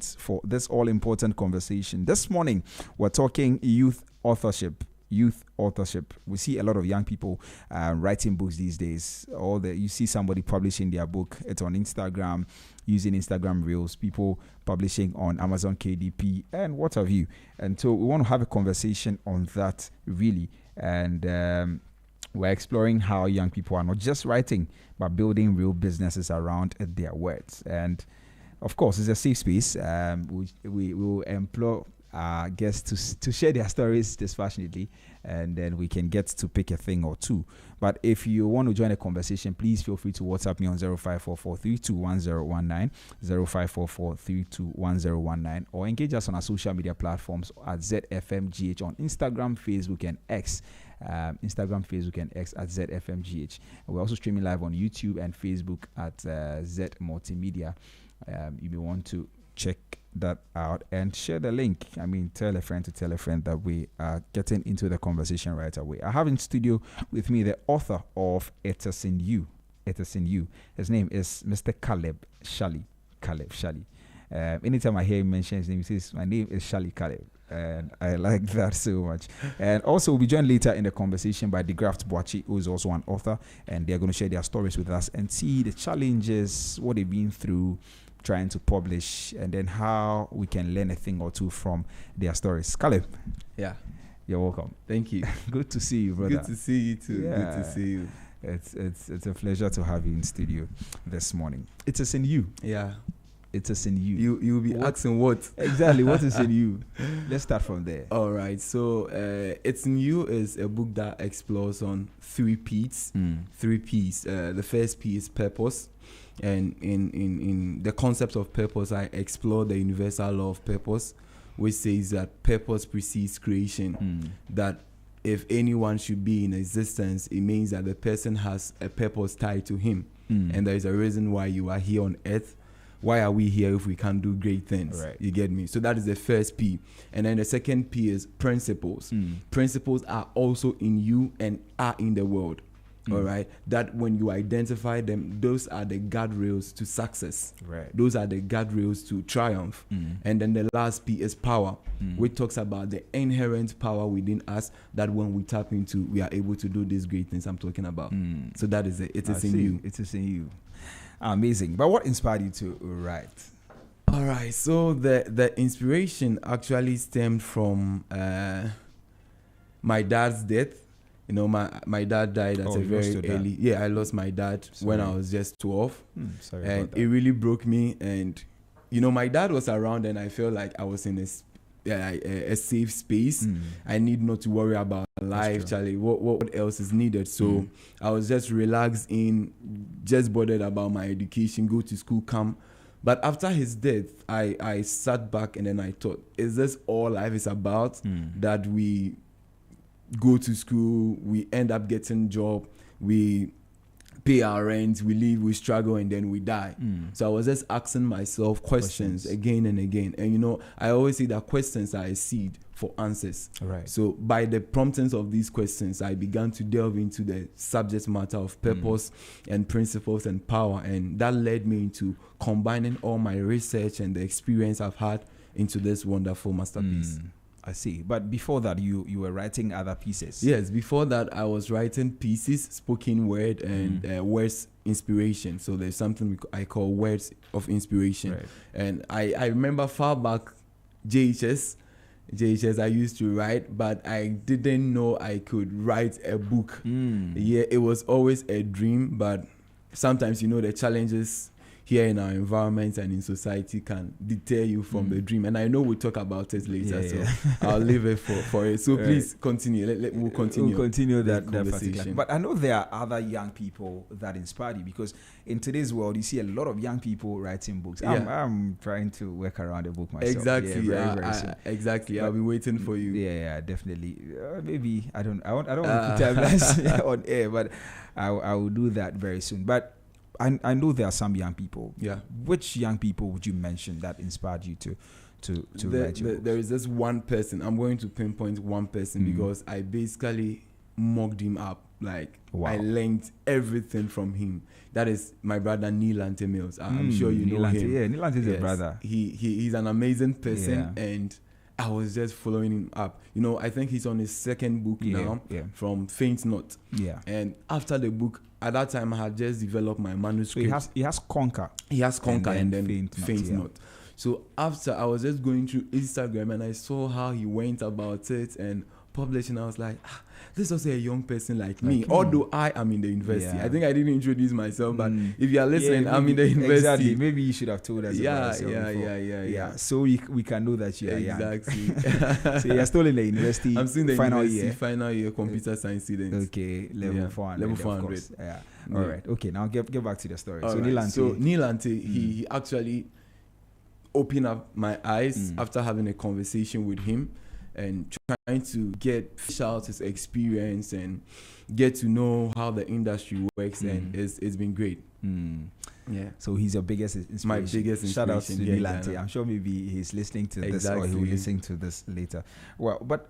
for this all-important conversation. This morning, we're talking youth authorship. Youth authorship. We see a lot of young people writing books these days. You see somebody publishing their book. It's on Instagram, using Instagram Reels. People publishing on Amazon KDP and what have you. And so we want to have a conversation on that, really. And we're exploring how young people are not just writing, but building real businesses around their words. And of course, it's a safe space. We will implore our guests to share their stories dispassionately, and then we can get to pick a thing or two. But if you want to join the conversation, please feel free to WhatsApp me on 0544321019, 0544321019, or engage us on our social media platforms at ZFMGH on Instagram, Facebook, and X. Instagram, Facebook, and X at ZFMGH. And we're also streaming live on YouTube and Facebook at Z Multimedia. You may want to check that out and share the link. I mean, tell a friend to tell a friend that we are getting into the conversation right away. I have in studio with me the author of It Is in You. It Is in You. His name is Mr. Caleb Shally. Anytime I hear him mention his name, he says, "My name is Shally Caleb." And I like that so much. And also, we'll be joined later in the conversation by DeGraft Boachi, who is also an author, and they're going to share their stories with us and see the challenges, what they've been through, trying to publish, and then how we can learn a thing or two from their stories. Caleb. Yeah. You're welcome. Thank you. Good to see you, brother. Good to see you too. Yeah. Good to see you. It's a pleasure to have you in studio this morning. It is in you. Yeah. It is in you. You'll be asking what? Exactly. What is in you? Let's start from there. All right. So It's in You is a book that explores on 3 P's. 3 P's. The first P is purpose. And in the concept of purpose, I explore the universal law of purpose, which says that purpose precedes creation. That if anyone should be in existence, it means that the person has a purpose tied to him. And there is a reason why you are here on earth. Why are we here if we can't do great things? Right. You get me? So that is the first P. And then the second P is principles. Principles are also in you and are in the world. All right, that when you identify them, those are the guardrails to success. Right. Those are the guardrails to triumph. And then the last P is power, which talks about the inherent power within us that when we tap into, we are able to do these great things I'm talking about. So that is it. It is in you. It is in you. Amazing. But what inspired you to write? All right. So the inspiration actually stemmed from my dad's death. You know, my dad died at a very early. Yeah, I lost my dad when I was just 12. Sorry and about that. It really broke me. And, you know, my dad was around and I felt like I was in a safe space. I need not to worry about life, Charlie. What else is needed? So I was just relaxed just bothered about my education, go to school, come. But after his death, I sat back and then I thought, is this all life is about? That we go to school, we end up getting job, we pay our rent, we live, we struggle, and then we die. So I was just asking myself questions again and again. And, you know, I always say that questions are a seed for answers. Right. So by the promptings of these questions, I began to delve into the subject matter of purpose and principles and power. And that led me into combining all my research and the experience I've had into this wonderful masterpiece. I see. But before that, you were writing other pieces. Yes, before that, I was writing pieces, spoken word, and words inspiration. So there's something I call words of inspiration. Right. And I remember far back, JHS, I used to write, but I didn't know I could write a book. Yeah, it was always a dream, but sometimes, you know, the challenges here in our environment and in society can deter you from the dream. And I know we'll talk about it later, so I'll leave it for it. So please continue. We'll continue. We'll continue that conversation. particular. But I know there are other young people that inspire you, because in today's world, you see a lot of young people writing books. I'm trying to work around a book myself. Exactly. Very soon. Exactly. But I'll be waiting for you. Yeah, definitely. Maybe I don't want to put timelines on air, but I will do that very soon. But I know there are some young people. Yeah. Which young people would you mention that inspired you to write your books? There is this one person. I'm going to pinpoint one person because I basically mocked him up Like, Wow. I learned everything from him. That is my brother Neil Mills. I'm sure you know him. Yeah, Neil is a brother. He's an amazing person, Yeah. and I was just following him up. You know, I think he's on his second book now, from Faint Not. Yeah. And after the book, at that time, I had just developed my manuscript. So he has Conquer. He has Conquer and then Faint yeah. Not. So after, I was just going through Instagram and I saw how he went about it and publishing. I was like, this is also a young person like me. Although I am in the university. Yeah. I think I didn't introduce myself, but if you are listening, I'm in the university. Exactly. Maybe you should have told us about yourself before. Yeah. So we can know that you are young. Exactly. So you're still in the university. I'm still in the final university, year. Final year computer science student. Okay, level 400. Level 400. Yeah. All right. Okay, now get back to the story. All so right. Neil Ante, he actually opened up my eyes after having a conversation with him and trying to fish out his experience and get to know how the industry works, and it's been great. Yeah. So he's your biggest inspiration. My biggest inspiration. Shout out to Neil Ante. I'm sure maybe he's listening to this, or he will listen to this later. Well, but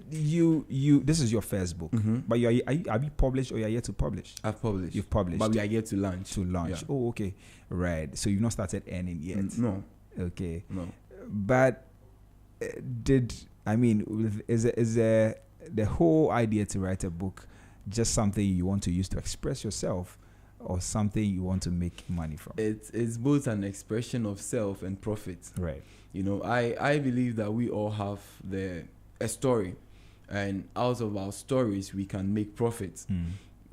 you this is your first book, but have you published, or you're yet to publish? I've published. You've published, but we are yet to launch. Yeah. Oh, okay, right. So you've not started earning yet. No. Okay. No. But is the whole idea to write a book just something you want to use to express yourself, or something you want to make money from? It's both an expression of self and profit. Right. You know, I believe that we all have a story, and out of our stories we can make profits.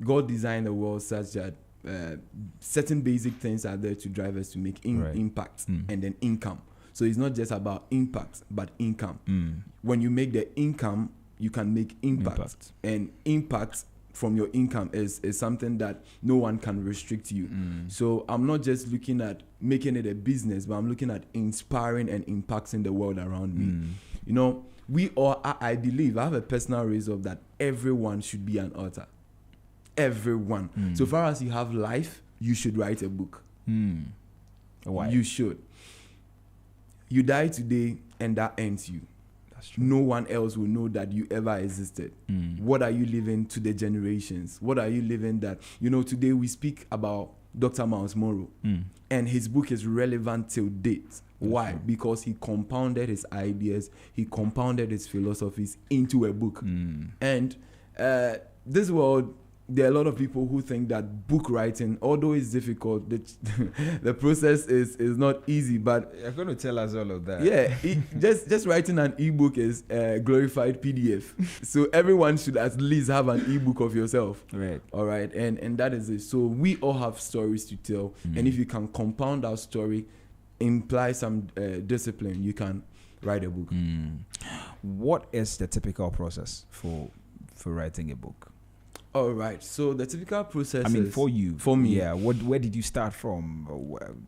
God designed the world such that certain basic things are there to drive us to make impact and then income. So it's not just about impact, but income. When you make the income, you can make impact. And impact from your income is something that no one can restrict you. So I'm not just looking at making it a business, but I'm looking at inspiring and impacting the world around me. You know, we all, I believe, I have a personal resolve that everyone should be an author. Everyone. So far as you have life, you should write a book. Why? You should. You die today and that ends you. That's true. No one else will know that you ever existed. What are you leaving to the generations? What are you leaving that, you know, today we speak about Dr. Miles Monroe, and his book is relevant till date. Why? True. Because he compounded his ideas, he compounded his philosophies into a book. And this world, there are a lot of people who think that book writing, although it's difficult, the process is not easy. But you're going to tell us all of that. Yeah, just writing an ebook is a glorified PDF. So everyone should at least have an ebook of yourself. Right. All right, and that is it. So we all have stories to tell, and if you can compound our story, imply some discipline, you can write a book. What is the typical process for writing a book? All right. So the typical process. I mean, is, for you, for me. Yeah. Where did you start from?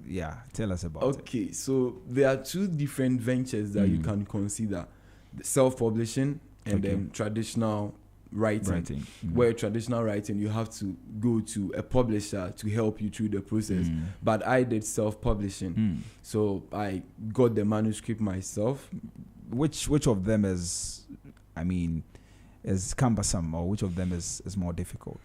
Yeah. Tell us about it. Okay. So there are two different ventures that you can consider: self-publishing and then traditional writing. Where traditional writing, you have to go to a publisher to help you through the process. But I did self-publishing, so I got the manuscript myself. Which of them is cumbersome, or which of them is more difficult?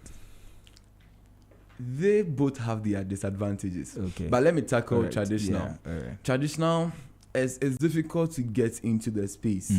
They both have their disadvantages. Okay. But let me tackle traditional. Yeah. Right. Traditional is difficult to get into the space.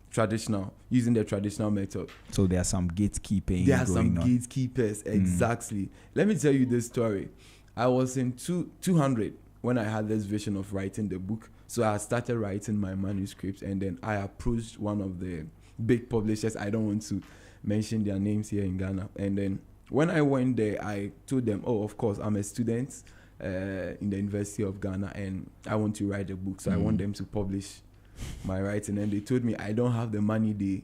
Traditional, using the traditional method. So there are some gatekeeping. There are some on. gatekeepers, exactly. Let me tell you this story. I was in 200 when I had this vision of writing the book. So I started writing my manuscripts, and then I approached one of the big publishers. I don't want to mention their names here in Ghana. And then when I went there, I told them, oh, of course, I'm a student in the University of Ghana, and I want to write a book. So I want them to publish my writing. And they told me I don't have the money they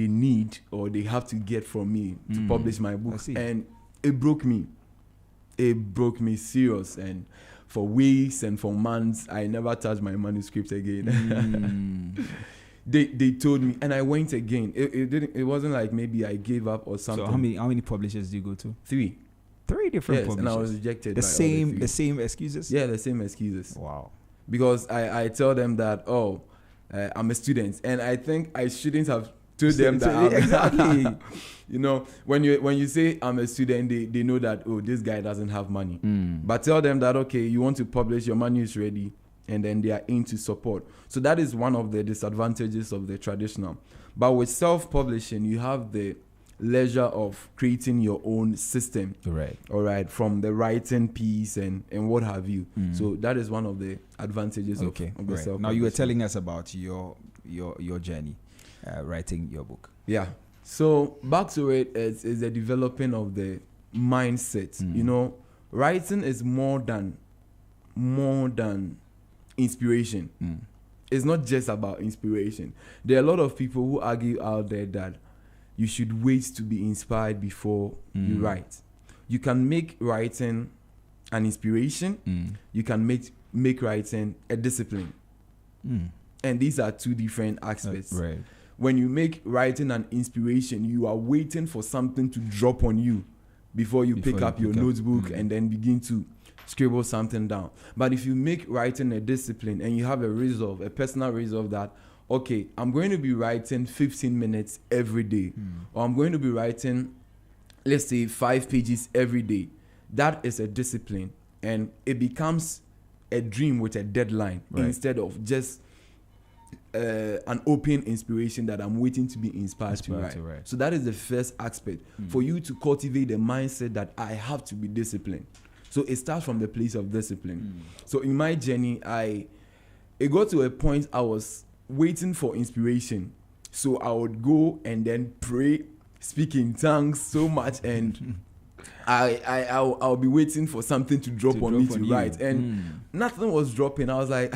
need, or they have to get from me to publish my book. And it broke me. It broke me serious. And for weeks and for months, I never touched my manuscript again. They told me, and I went again. It wasn't like maybe I gave up or something. So how many publishers do you go to? 3 different publishers. And I was rejected. The same excuses? Yeah, the same excuses. Wow. Because I tell them that I'm a student, and I think I shouldn't have told them that exactly. you know, when you say I'm a student, they know that, oh, this guy doesn't have money. But tell them that, okay, you want to publish, your money is ready, and then they are into support. So that is one of the disadvantages of the traditional. But with self-publishing, you have the leisure of creating your own system. Right. All right, from the writing piece and what have you. So that is one of the advantages of the self-publishing. Now you were telling us about your journey writing your book. Yeah. So back to it is the developing of the mindset. You know, writing is more than inspiration. It's not just about inspiration. There are a lot of people who argue out there that you should wait to be inspired before you write. You can make writing an inspiration. You can make writing a discipline. And these are two different aspects. Right. When you make writing an inspiration, you are waiting for something to drop on you before you pick up your notebook and then begin to scribble something down. But if you make writing a discipline and you have a personal resolve that, okay, I'm going to be writing 15 minutes every day, or I'm going to be writing, let's say, 5 pages every day, that is a discipline, and it becomes a dream with a deadline instead of just an open inspiration that I'm waiting to be inspired to write. So that is the first aspect for you to cultivate the mindset that I have to be disciplined. So it starts from the place of discipline. So in my journey, it got to a point I was waiting for inspiration. So I would go and then pray, speak in tongues so much, and I'll be waiting for something to drop on me to write. And nothing was dropping. I was like,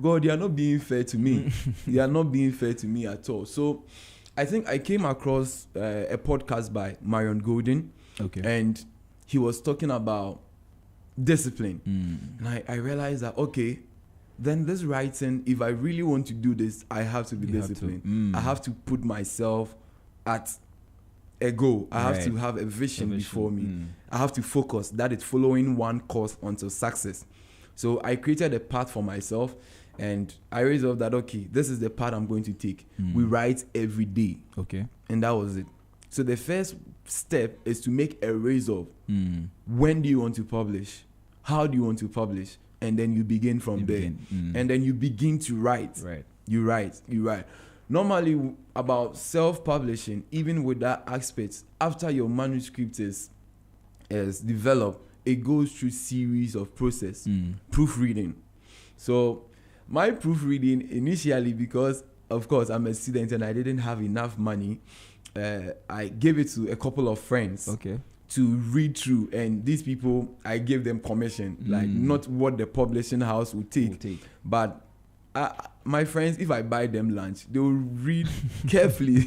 God, you are not being fair to me. You are not being fair to me at all. So I think I came across a podcast by Marion Golden. Okay. And he was talking about discipline. And I realized that, okay, then this writing, if I really want to do this, I have to be disciplined. I have to put myself at a goal. I have to have a vision before me. I have to focus. That is following one course until success. So I created a path for myself, and I resolved that, okay, this is the path I'm going to take. We write every day. Okay. And that was it. So the first step is to make a resolve. When do you want to publish? How do you want to publish? And then you begin from there. And then you begin to write. You write. Normally, about self-publishing, even with that aspect, after your manuscript is developed, it goes through series of process, proofreading. So my proofreading initially, because of course I'm a student and I didn't have enough money, I gave it to a couple of friends. Okay. To read through, and these people, I gave them commission, like not what the publishing house would take. But my friends, if I buy them lunch, they will read carefully.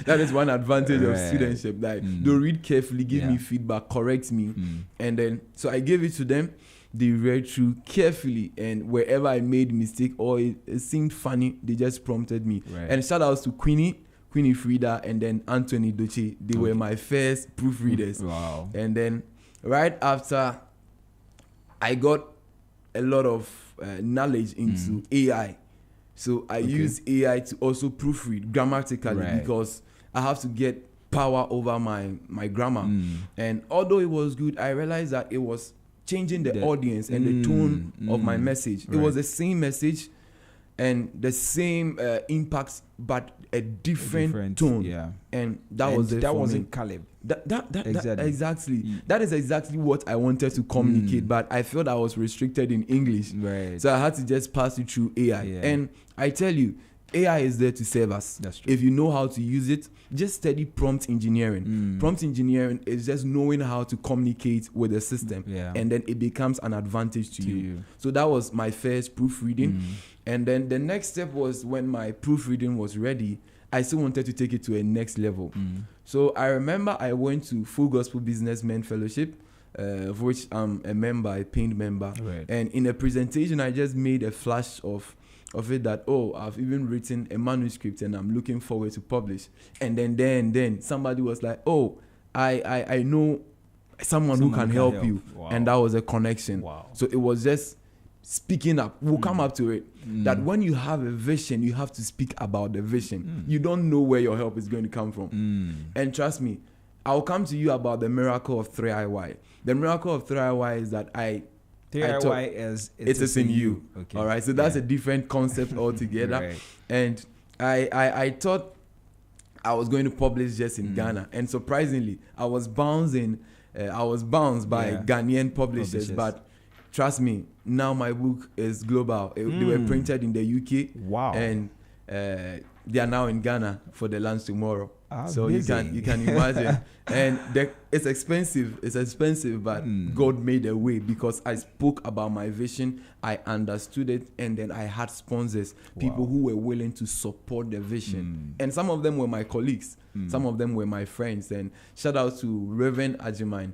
That is one advantage of studentship. Like they'll read carefully, give me feedback, correct me, and then so I gave it to them. They read through carefully, and wherever I made mistake or it seemed funny, they just prompted me. And shout outs to Queenie Frida and then Anthony Doche. They were my first proofreaders. Wow. And then right after, I got a lot of knowledge into AI. So I use AI to also proofread grammatically because I have to get power over my grammar. And although it was good, I realized that it was changing the audience and the tone of my message. It was the same message and the same impact, but a different tone. Yeah. And that wasn't Caleb. Exactly. That is exactly what I wanted to communicate, but I felt I was restricted in English. So I had to just pass it through AI. And I tell you, AI is there to serve us. That's true. If you know how to use it, just study prompt engineering. Prompt engineering is just knowing how to communicate with the system. And then it becomes an advantage to you. So that was my first proofreading. And then the next step was when my proofreading was ready, I still wanted to take it to a next level. So I remember I went to Full Gospel Businessmen Fellowship, of which I'm a member, a paid member. And in a presentation, I just made a flash of it that, oh, I've even written a manuscript and I'm looking forward to publish. And then somebody was like, oh, I know someone who can help you. And that was a connection. So it was just speaking up. We'll come up to it. That when you have a vision, you have to speak about the vision. You don't know where your help is going to come from. And trust me, I'll come to you about the miracle of 3IY. The miracle of 3IY is that 3IY is it is in you. Okay. All right. So that's a different concept altogether. Right. And I thought I was going to publish just in Ghana. And surprisingly, I was bounced by Ghanaian publishers. But trust me, now my book is global. They were printed in the UK. Wow. And they are now in Ghana for the launch tomorrow. So Amazing. you can imagine. And it's expensive, but God made a way because I spoke about my vision, I understood it, and then I had sponsors, people who were willing to support the vision. And some of them were my colleagues, some of them were my friends. And shout out to Reverend Ajiman,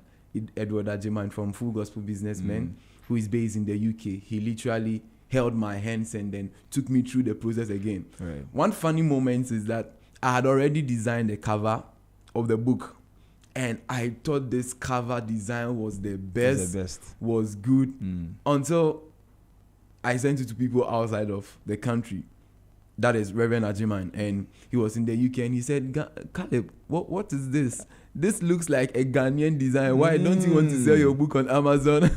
Edward Ajiman from Full Gospel Businessmen, who is based in the UK. He literally held my hands and then took me through the process again. Right. One funny moment is that I had already designed the cover of the book, and I thought this cover design was the best, was good, until I sent it to people outside of the country. That is Reverend Ajiman, and he was in the UK, and he said, Caleb, what is this? This looks like a Ghanaian design. Why don't you want to sell your book on Amazon?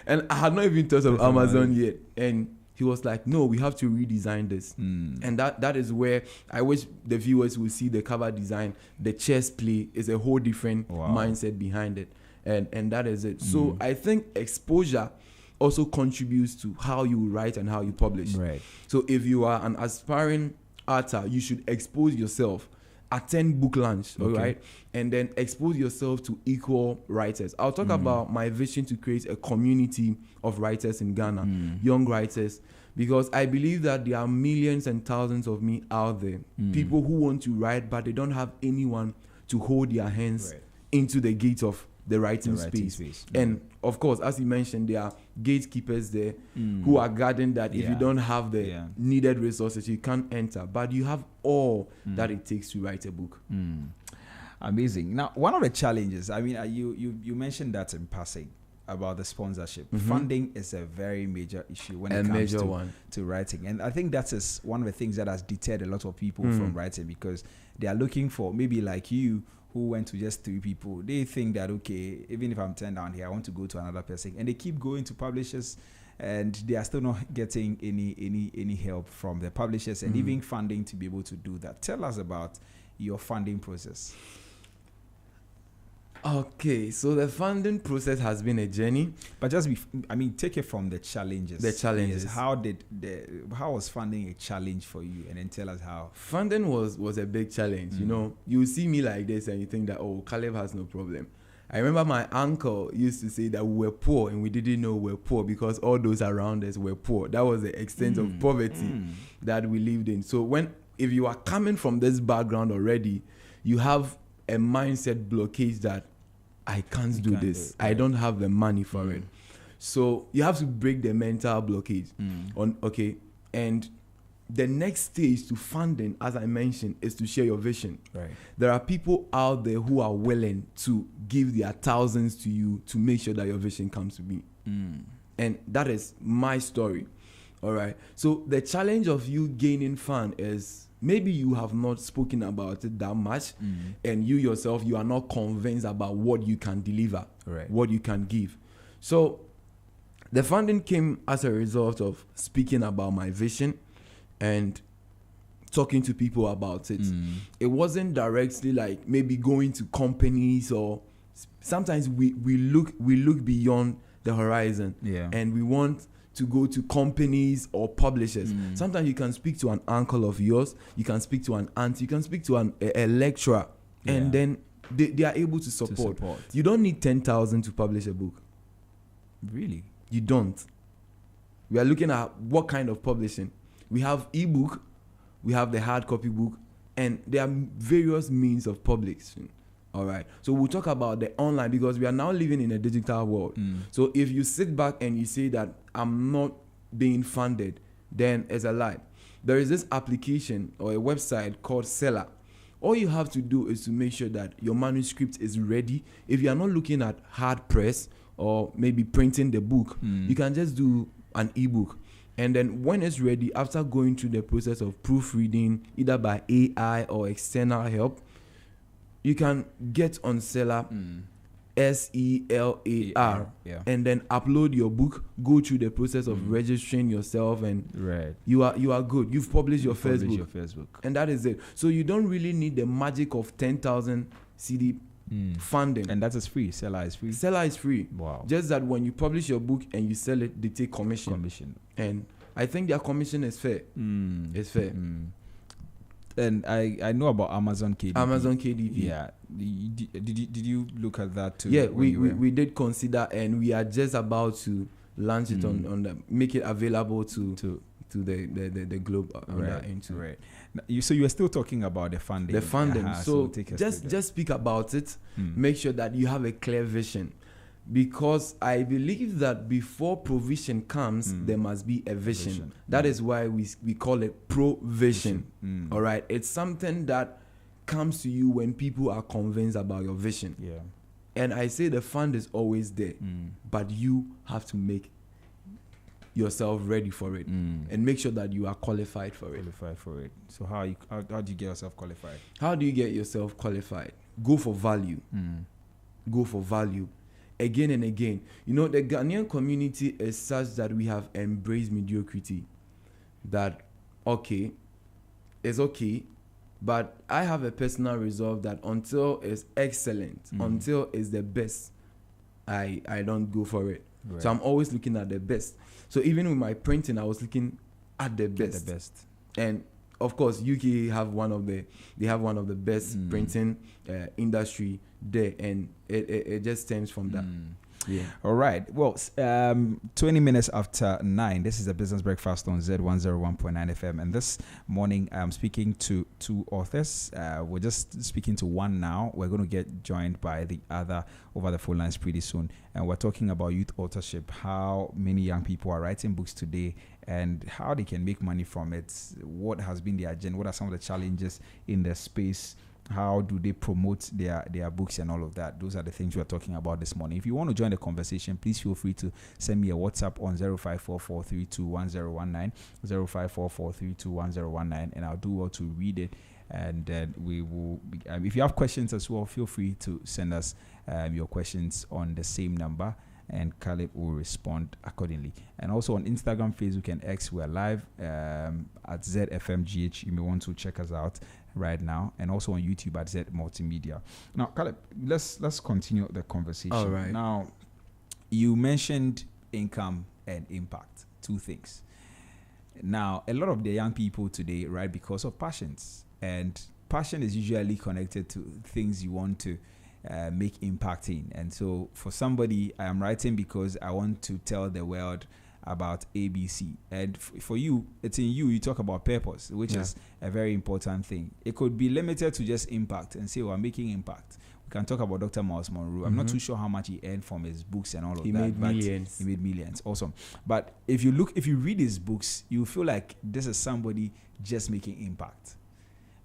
And I had not even thought of Amazon yet. And he was like, no, we have to redesign this. And that is where I wish the viewers will see the cover design. The chess play is a whole different mindset behind it. And that is it. So I think exposure also contributes to how you write and how you publish. Right. So if you are an aspiring author, you should expose yourself. Attend book launch, all right? And then expose yourself to equal writers. I'll talk about my vision to create a community of writers in Ghana, young writers, because I believe that there are millions and thousands of me out there, people who want to write, but they don't have anyone to hold their hands into the gate of the writing space. And of course, as you mentioned, there are gatekeepers there who are guarding that if you don't have the needed resources, you can't enter. But you have all that it takes to write a book. Amazing. Now, one of the challenges, I mean, you mentioned that in passing about the sponsorship. Funding is a very major issue when it comes to writing. And I think that is one of the things that has deterred a lot of people from writing, because they are looking for, maybe like you, who went to just 3 people. They think that, okay, even if I'm turned down here, I want to go to another person. And they keep going to publishers, and they are still not getting any help from the publishers and even funding to be able to do that. Tell us about your funding process. Okay, so the funding process has been a journey, but take it from the challenges. Yes, how was funding a challenge for you? And then tell us how. Funding was a big challenge. You know, you see me like this and you think that, oh, Caleb has no problem. I remember my uncle used to say that we were poor and we didn't know we were poor because all those around us were poor. That was the extent of poverty that we lived in. So if you are coming from this background already, you have a mindset blockage that I can't do this. I don't have the money for it. So you have to break the mental blockage. And the next stage to funding, as I mentioned, is to share your vision. Right. There are people out there who are willing to give their thousands to you to make sure that your vision comes to be. And that is my story. All right. So the challenge of you gaining fund is maybe you have not spoken about it that much, and you yourself, you are not convinced about what you can deliver, what you can give. So the funding came as a result of speaking about my vision and talking to people about it. It wasn't directly like maybe going to companies, or sometimes we look beyond the horizon, and we want to go to companies or publishers. Sometimes you can speak to an uncle of yours, you can speak to an aunt, you can speak to a lecturer, and then they are able to support. You don't need 10,000 to publish a book. Really? You don't. We are looking at what kind of publishing. We have ebook, we have the hard copy book, and there are various means of publishing. All right. So we'll talk about the online, because we are now living in a digital world. So if you sit back and you say that I'm not being funded, then it's a lie. There is this application or a website called Seller. All you have to do is to make sure that your manuscript is ready. If you are not looking at hard press or maybe printing the book, you can just do an ebook. And then when it's ready, after going through the process of proofreading, either by AI or external help, you can get on Seller, SELAR, and then upload your book, go through the process of registering yourself, and you are good. You've published your first book. And that is it. So you don't really need the magic of 10,000 CD funding. And that is free. Seller is free. Seller is free. Wow. Just that when you publish your book and you sell it, they take commission. And I think their commission is fair. It's fair. And I know about Amazon KDP. Amazon KDP. Yeah. Did you look at that too? Yeah, we did consider, and we are just about to launch it on the, make it available to the globe. Right. So you are still talking about the funding. The funding. So just speak about it. Make sure that you have a clear vision, because I believe that before provision comes, there must be a vision. That is why we call it provision. All right. It's something that comes to you when people are convinced about your vision. Yeah. And I say the fund is always there, but you have to make yourself ready for it and make sure that you are qualified for it. So how do you get yourself qualified? How do you get yourself qualified? Go for value. Go for value. Again and again. You know, the Ghanaian community is such that we have embraced mediocrity. That, it's okay, but I have a personal resolve that until it's excellent, until it's the best, I don't go for it. Right. So I'm always looking at the best. So even with my printing, I was looking at the best. And of course, UK have one of the best printing industry there, and it just stems from that. Yeah. All right. Well, 20 minutes after 9. This is the Business Breakfast on Z101.9 FM, and this morning I'm speaking to two authors. We're just speaking to one now. We're going to get joined by the other over the phone lines pretty soon, and we're talking about youth authorship. How many young people are writing books today, and how they can make money from it. What has been the agenda? What are some of the challenges in the space? How do they promote their books and all of that? Those are the things we're talking about this morning. If you want to join the conversation, please feel free to send me a WhatsApp on 0544321019, 0544321019, and I'll do well to read it. And then we will, if you have questions as well, feel free to send us your questions on the same number, and Caleb will respond accordingly. And also on Instagram, Facebook, and X, we're live at ZFMGH. You may want to check us out right now, and also on YouTube at Z Multimedia. Now, Caleb, let's continue the conversation. All right. Now, you mentioned income and impact, two things. Now, a lot of the young people today write because of passions, and passion is usually connected to things you want to make impact in. And so for somebody, I am writing because I want to tell the world about ABC. And for you, it's in you talk about purpose, which is a very important thing. It could be limited to just impact and say, I'm making impact. We can talk about Dr. Miles Monroe. I'm not too sure how much he earned from his books and all of that. He made millions. Awesome. But if you read his books, you feel like this is somebody just making impact.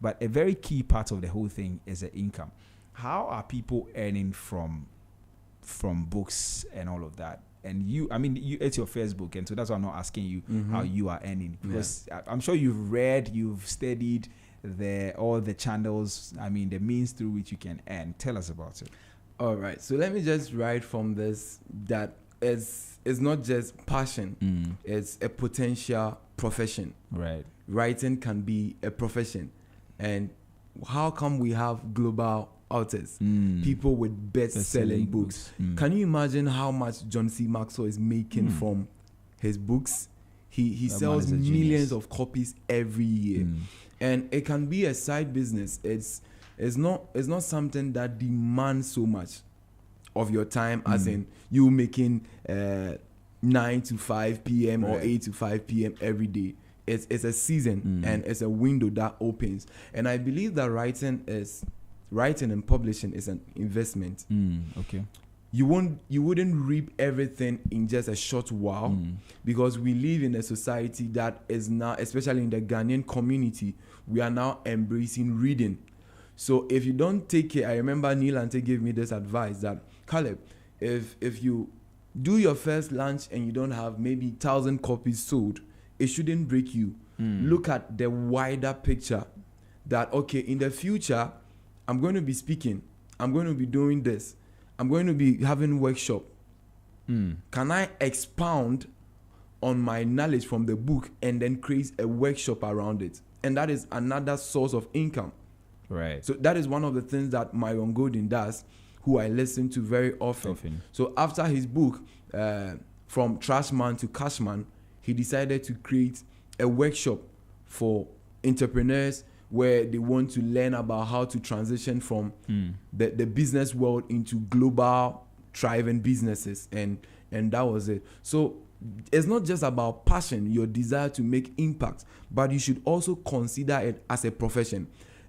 But a very key part of the whole thing is the income. How are people earning from books and all of that? And it's your first book, and so that's why I'm not asking you how you are earning, because I'm sure you've read, you've studied all the channels, the means through which you can earn. Tell us about it. All right, so let me just write from this that it's not just passion, it's a potential profession. Right. Writing can be a profession. And how come we have global authors, people with best-selling books? Can you imagine how much John C. Maxwell is making from his books? He sells millions of copies every year, and it can be a side business. It's not something that demands so much of your time, as in you making 9 to 5 p.m. or 8 to 5 p.m. every day. It's a season and it's a window that opens, and I believe that writing and publishing is an investment. Okay. You wouldn't reap everything in just a short while, because we live in a society that is now, especially in the Ghanaian community, we are now embracing reading. So if you don't take care, I remember Neil Ante gave me this advice that, Caleb, if you do your first launch and you don't have maybe 1,000 copies sold, it shouldn't break you. Look at the wider picture that, okay, in the future, I'm going to be speaking. I'm going to be doing this. I'm going to be having workshop. Can I expound on my knowledge from the book and then create a workshop around it? And that is another source of income. Right. So that is one of the things that Myron Golden does, who I listen to very often. So after his book, From Trashman to Cashman, he decided to create a workshop for entrepreneurs where they want to learn about how to transition from the business world into global thriving businesses. And that was it. So it's not just about passion, your desire to make impact, but you should also consider it as a profession.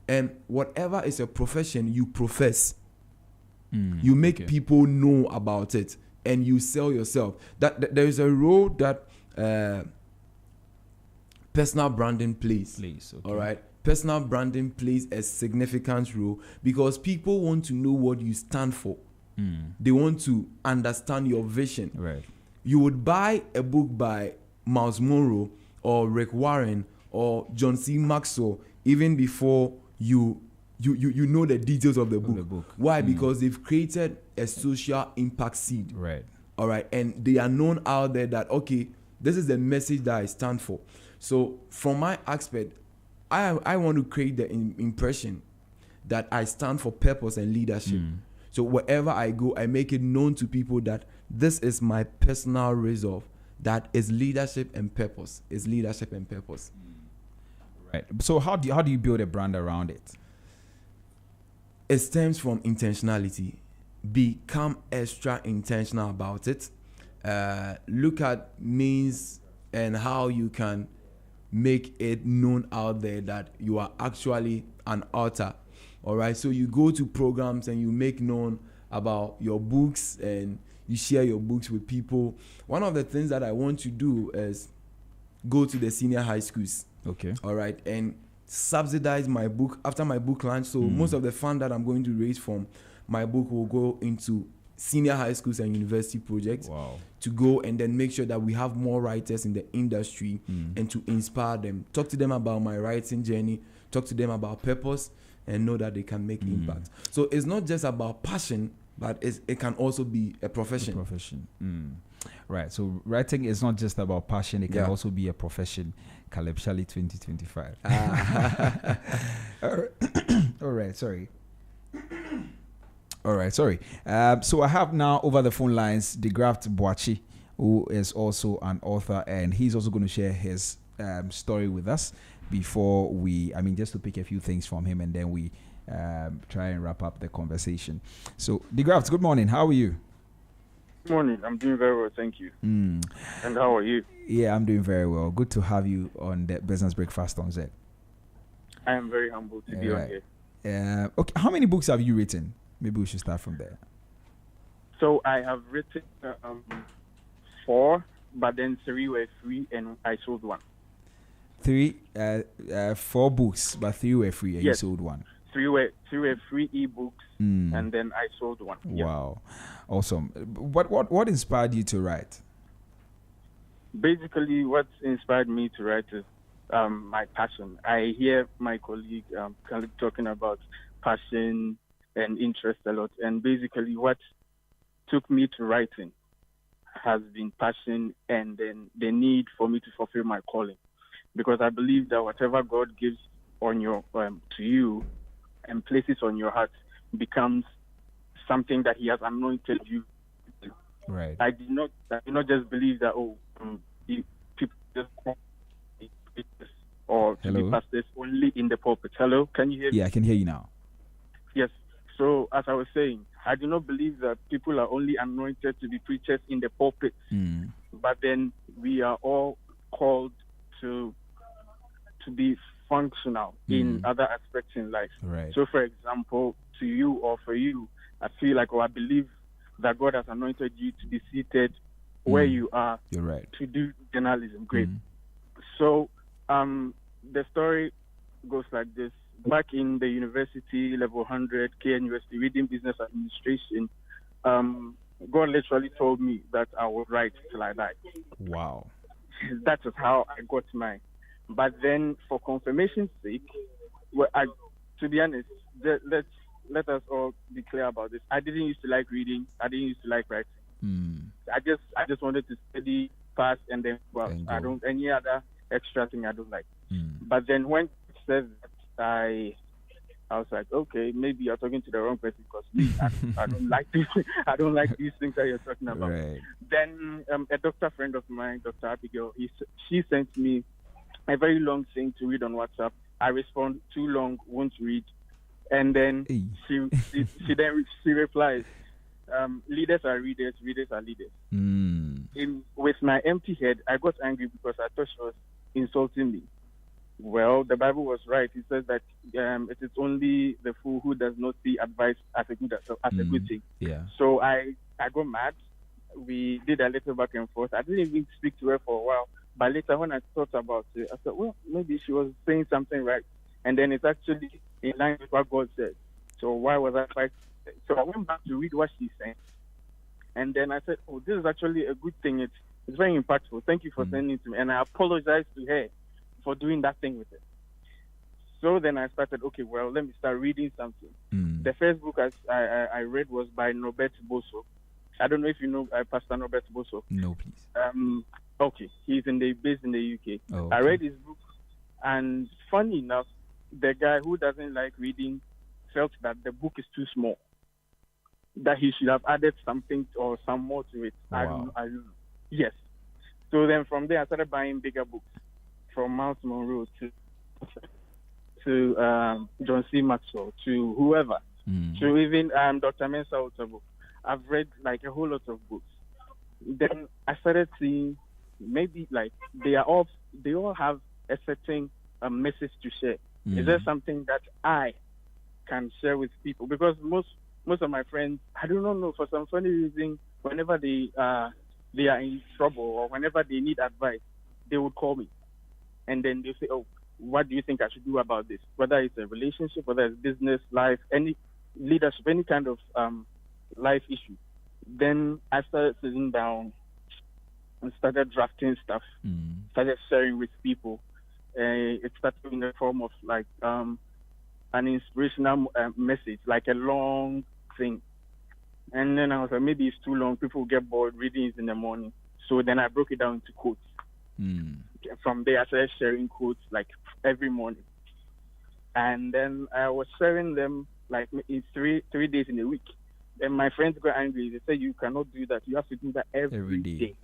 And whatever is a profession you profess, you make people know about it, and you sell yourself. That there is a role that personal branding plays. All right, personal branding plays a significant role because people want to know what you stand for. They want to understand your vision. Right. You would buy a book by Miles Monroe or Rick Warren or John C. Maxwell even before you know the details of the book. Why? Because they've created a social impact seed. Right. All right. And they are known out there that, okay, this is the message that I stand for. So from my aspect, I want to create the impression that I stand for purpose and leadership. So wherever I go, I make it known to people that this is my personal resolve. That is leadership and purpose. It's leadership and purpose. Right. So how do you build a brand around it? It stems from intentionality. Become extra intentional about it. Look at means and how you can make it known out there that you are actually an author. All right. So you go to programs and you make known about your books and you share your books with people. One of the things that I want to do is go to the senior high schools. Okay. All right. And subsidize my book after my book launch. So most of the fund that I'm going to raise from my book will go into senior high schools and university projects. Wow. To go and then make sure that we have more writers in the industry and to inspire them. Talk to them about my writing journey. Talk to them about purpose and know that they can make impact. So it's not just about passion, but it can also be a profession. Right. So writing is not just about passion. It can also be a profession. Caleb Shally 2025. All right. Sorry. So I have now over the phone lines DeGraft Boachi, who is also an author, and he's also going to share his story with us before just to pick a few things from him, and then we try and wrap up the conversation. So DeGraft, good morning. How are you? Good morning. I'm doing very well, thank you. And how are you? Yeah, I'm doing very well. Good to have you on the Business Breakfast on Z. I am very humbled to be on here. Okay, how many books have you written? Maybe we should start from there. So I have written 4, but then 3 were free, and I sold 1. 4 books, but 3 were free, and you sold 1. 3 were free ebooks, and then I sold 1. Wow, awesome! What inspired you to write? Basically, what inspired me to write is my passion. I hear my colleague talking about passion and interest a lot, and basically, what took me to writing has been passion, and then the need for me to fulfill my calling, because I believe that whatever God gives on your to you and places on your heart becomes something that He has anointed you to. Right. I did not just believe that people just or to be pastors only in the pulpit. Hello, can you hear me? Yeah, I can hear you now. Yes. So as I was saying, I do not believe that people are only anointed to be preachers in the pulpit, but then we are all called to be functional in other aspects in life. Right. So, for example, to you or for you, I feel like, I believe that God has anointed you to be seated where you are. You're right. To do journalism. Great. So, the story goes like this. Back in the university, level 100, KN University, reading business administration, God literally told me that I would write till I die. Wow. That is how I got mine. But then, for confirmation's sake, well, to be honest, let us all be clear about this. I didn't used to like reading. I didn't used to like writing. I just wanted to study, pass, and then well, I don't any other extra thing I don't like. But then when it says that, I was like, okay, maybe you're talking to the wrong person because me, I don't like this. I don't like these things that you're talking about. Right. Then a doctor friend of mine, Dr. Abigail, she sent me a very long thing to read on WhatsApp. I respond, too long, won't read. And then she replies, leaders are readers, readers are leaders. With my empty head, I got angry because I thought she was insulting me. Well, the Bible was right. It says that it is only the fool who does not see advice as a good thing. Yeah. So I got mad. We did a little back and forth. I didn't even speak to her for a while. But later, when I thought about it, I thought, well, maybe she was saying something right. And then it's actually in line with what God said. So why was I fighting? So I went back to read what she said. And then I said, oh, this is actually a good thing. It's very impactful. Thank you for sending it to me. And I apologized to her for doing that thing with it. So then I started, okay, well, let me start reading something. The first book I read was by Norbert Bosso. I don't know if you know Pastor Norbert Bosso. No, please. Okay, he's based in the UK. Oh, okay. I read his book, and funny enough, the guy who doesn't like reading felt that the book is too small, that he should have added something or some more to it. Wow. I don't know. Yes. So then from there, I started buying bigger books, from Miles Monroe to John C. Maxwell, to whoever, to even Dr. Mensa Otabu. I've read like a whole lot of books. Then I started seeing maybe like they all have a certain message to share. Is there something that I can share with people? Because most of my friends, I do not know, for some funny reason, whenever they are in trouble or whenever they need advice, they would call me. And then they say, oh, what do you think I should do about this? Whether it's a relationship, whether it's business, life, any leadership, any kind of life issue. Then I started sitting down and started drafting stuff, started sharing with people. It started in the form of like an inspirational message, like a long thing. And then I was like, maybe it's too long. People get bored reading it in the morning. So then I broke it down into quotes. From there, I started sharing quotes like every morning. And then I was sharing them like in three days in a week. And my friends got angry. They said, you cannot do that. You have to do that every day.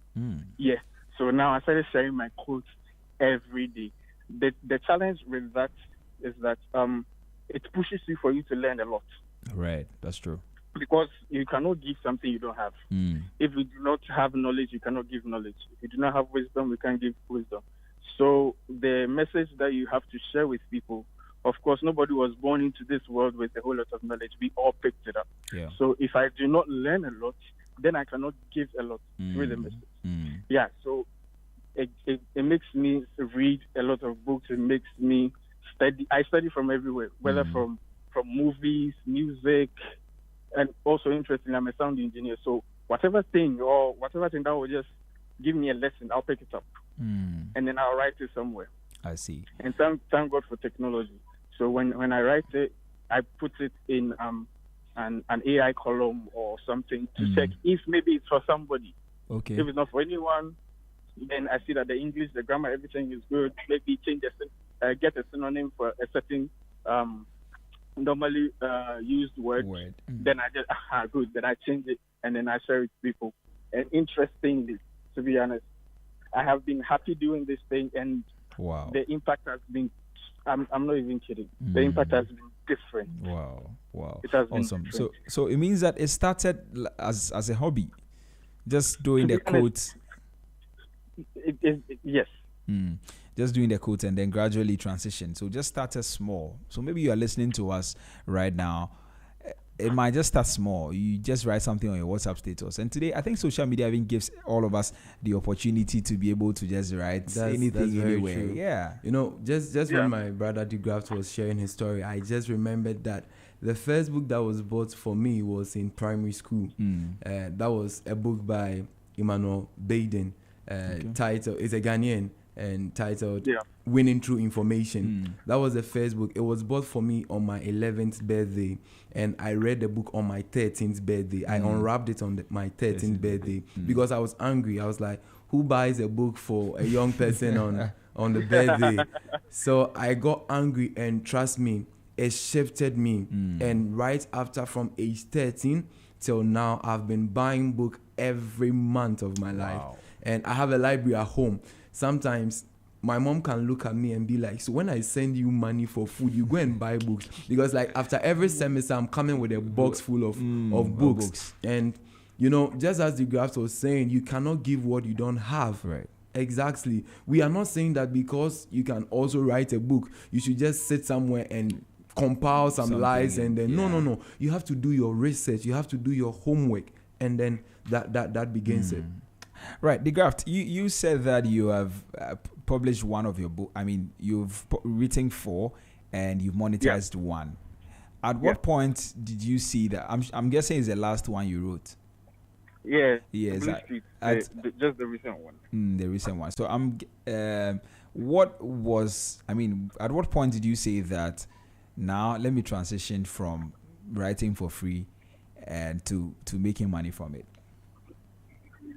Yeah. So now I started sharing my quotes every day. The challenge with that is that it pushes you for you to learn a lot. Right. That's true. Because you cannot give something you don't have. If you do not have knowledge, you cannot give knowledge. If you do not have wisdom, you can't give wisdom. So the message that you have to share with people, of course, nobody was born into this world with a whole lot of knowledge. We all picked it up. Yeah. So if I do not learn a lot, then I cannot give a lot through the message. Yeah, so it makes me read a lot of books. It makes me study. I study from everywhere, whether from movies, music, and also interesting, I'm a sound engineer. So whatever thing that will just give me a lesson, I'll pick it up. And then I'll write it somewhere. I see. And thank God for technology. So when I write it, I put it in an AI column or something to check if maybe it's for somebody. Okay. If it's not for anyone, then I see that the English, the grammar, everything is good. Maybe change get a synonym for a certain normally used word. Then I just good. Then I change it and then I share it with people. And interestingly, to be honest, I have been happy doing this thing, and wow, the impact has been. I'm not even kidding. The impact has been different. Wow, it has awesome. Been different. So it means that it started as a hobby, just doing the quotes. Yes. Just doing the quotes and then gradually transition. So just started small. So maybe you are listening to us right now. It might just start small. You just write something on your WhatsApp status. And today, I think social media even gives all of us the opportunity to be able to just write anything anywhere. True. Yeah. You know, just when my brother DeGraft was sharing his story, I just remembered that The first book that was bought for me was in primary school. That was a book by Emmanuel Baden, titled, it's a Ghanaian, and titled Winning Through Information. That was the first book. It was bought for me on my 11th birthday, and I read the book on my 13th birthday. I unwrapped it on my 13th birthday because I was angry. I was like, who buys a book for a young person on the birthday? So I got angry, and trust me, it shifted me. And right after, from age 13 till now, I've been buying book every month of my life. And I have a library at home. Sometimes my mom can look at me and be like, so when I send you money for food, you go and buy books? Because like after every semester, I'm coming with a box full of books. And you know, just as the graph was saying, you cannot give what you don't have. Right. Exactly. We are not saying that because you can also write a book, you should just sit somewhere and compile some lies and then no. You have to do your research. You have to do your homework, and then that begins it. Right. The Graft, you said that you have published one of your book. I mean, you've written 4 and you've monetized 1. At what point did you see that? I'm guessing it's the last one you wrote. Yeah. Yes. Just the recent one. The recent one. So what was? I mean, at what point did you say that? Now let me transition from writing for free and to making money from it.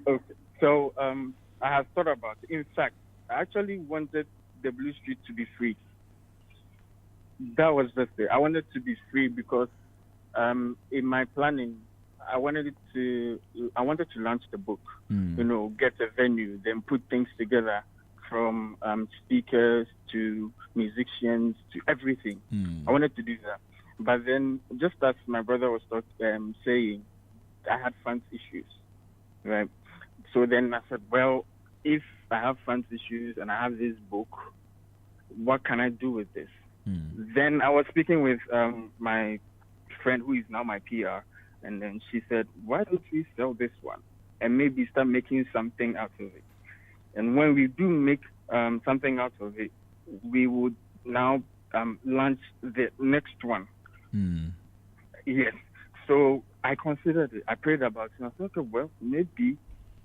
Okay. So I have thought about it. In fact, I actually wanted the Blue Street to be free. That was just it. I wanted to be free because in my planning, I wanted to launch the book. You know, get a venue, then put things together from speakers to musicians to everything. I wanted to do that. But then, just as my brother was saying, I had funds issues, right? So then I said, well, if I have funds issues and I have this book, what can I do with this? Then I was speaking with my friend who is now my PR, and then she said, why don't we sell this one and maybe start making something out of it? And when we do make something out of it, we would now launch the next one. Yes. So I considered it. I prayed about it. And I thought, well, maybe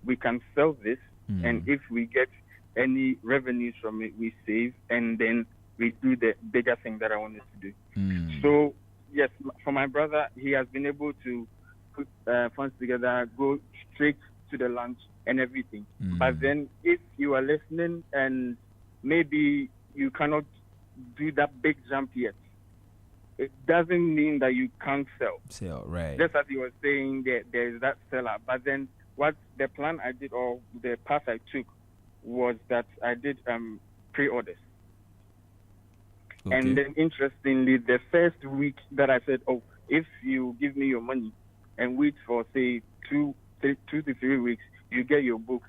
we can sell this. And if we get any revenues from it, we save. And then we do the bigger thing that I wanted to do. So, yes, for my brother, he has been able to put funds together, go straight to the launch and everything. But then if you are listening and maybe you cannot do that big jump yet, it doesn't mean that you can't sell. Sell, right. Just as he was saying, there is that seller. But then what the plan I did, or the path I took, was that I did pre-orders. Okay. And then interestingly, the first week that I said, oh, if you give me your money and wait for, say, 2 to 3 weeks, you get your book,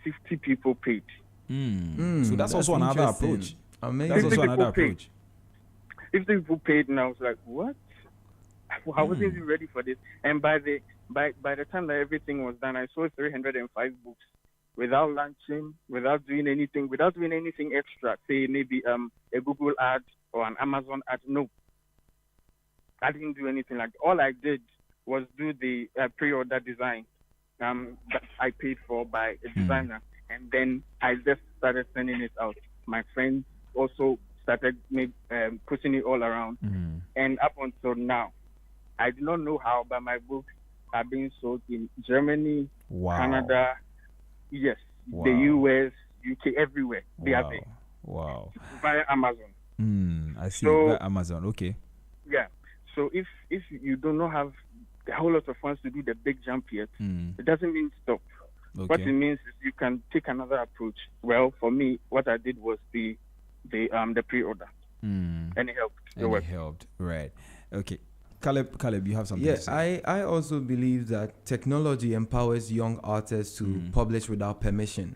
50 people paid. So that's also another approach. Amazing. That's also another approach. 50 people paid, and I was like, what? I wasn't even ready for this. And by the time that everything was done, I sold 305 books without launching, without doing anything extra. Say maybe a Google ad or an Amazon ad. No, I didn't do anything like that. All I did was do the pre-order design that I paid for by a designer, and then I just started sending it out. My friends also started pushing it all around, and up until now, I do not know how, but my books are being sold in Germany, Canada, yes, the US, UK, everywhere. They are there. Wow. Via Amazon. I see. So, via Amazon, okay. Yeah. So if you do not have a whole lot of funds to do the big jump yet, it doesn't mean stop. Okay. What it means is you can take another approach. Well, for me, what I did was the pre-order, and it helped. It helped, right? Okay. Caleb, you have something to say? I also believe that technology empowers young artists to publish without permission.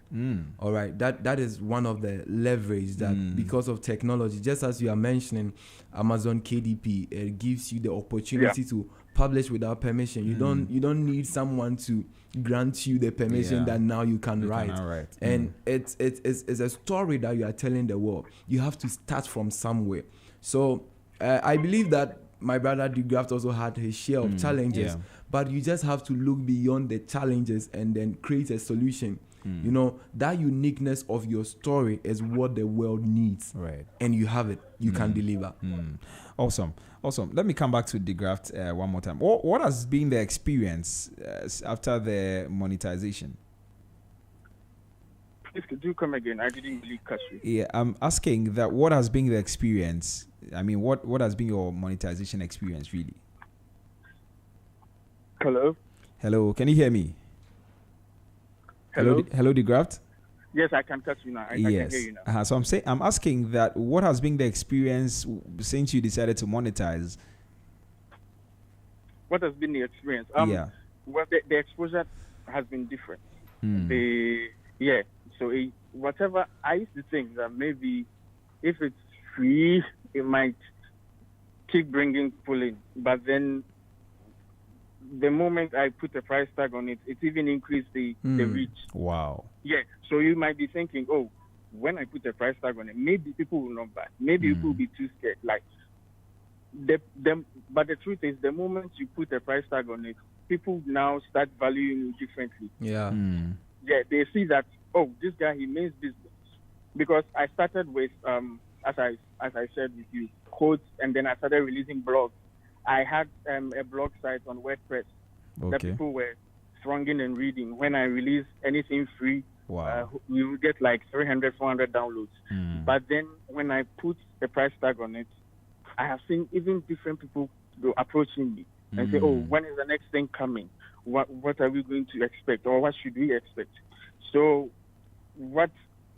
All right, that is one of the leverage that because of technology, just as you are mentioning Amazon KDP, it gives you the opportunity to publish without permission. You don't need someone to grant you the permission that now you can write. And it's a story that you are telling the world. You have to start from somewhere. So I believe that my brother DeGraft also had his share of challenges, but you just have to look beyond the challenges and then create a solution. You know, that uniqueness of your story is what the world needs. Right. And you have it. You can deliver. Awesome. Let me come back to DeGraft one more time. What has been the experience after the monetization? Please, could you come again? I didn't really catch you. Yeah, I'm asking that what has been the experience? I mean, what has been your monetization experience, really? Hello, can you hear me? Hello, DeGraft? Yes, I can catch you now. I can hear you now. So I'm asking that what has been the experience since you decided to monetize? What has been the experience? Well, the exposure has been different. So whatever, I used to think that maybe if it's free, it might keep bringing people in. But then the moment I put a price tag on it, it even increased the reach. Wow. Yeah. So you might be thinking, oh, when I put a price tag on it, maybe people will not buy. Maybe people will be too scared. Like, but the truth is, the moment you put a price tag on it, people now start valuing you differently. Yeah. Yeah, they see that, oh, this guy, he means business. Because I started with, as I said with you, quotes, and then I started releasing blogs. I had a blog site on WordPress that people were thronging and reading. When I release anything free, we will get like 300, 400 downloads. But then when I put a price tag on it, I have seen even different people go approaching me and say, oh, when is the next thing coming? What are we going to expect, or what should we expect? So what,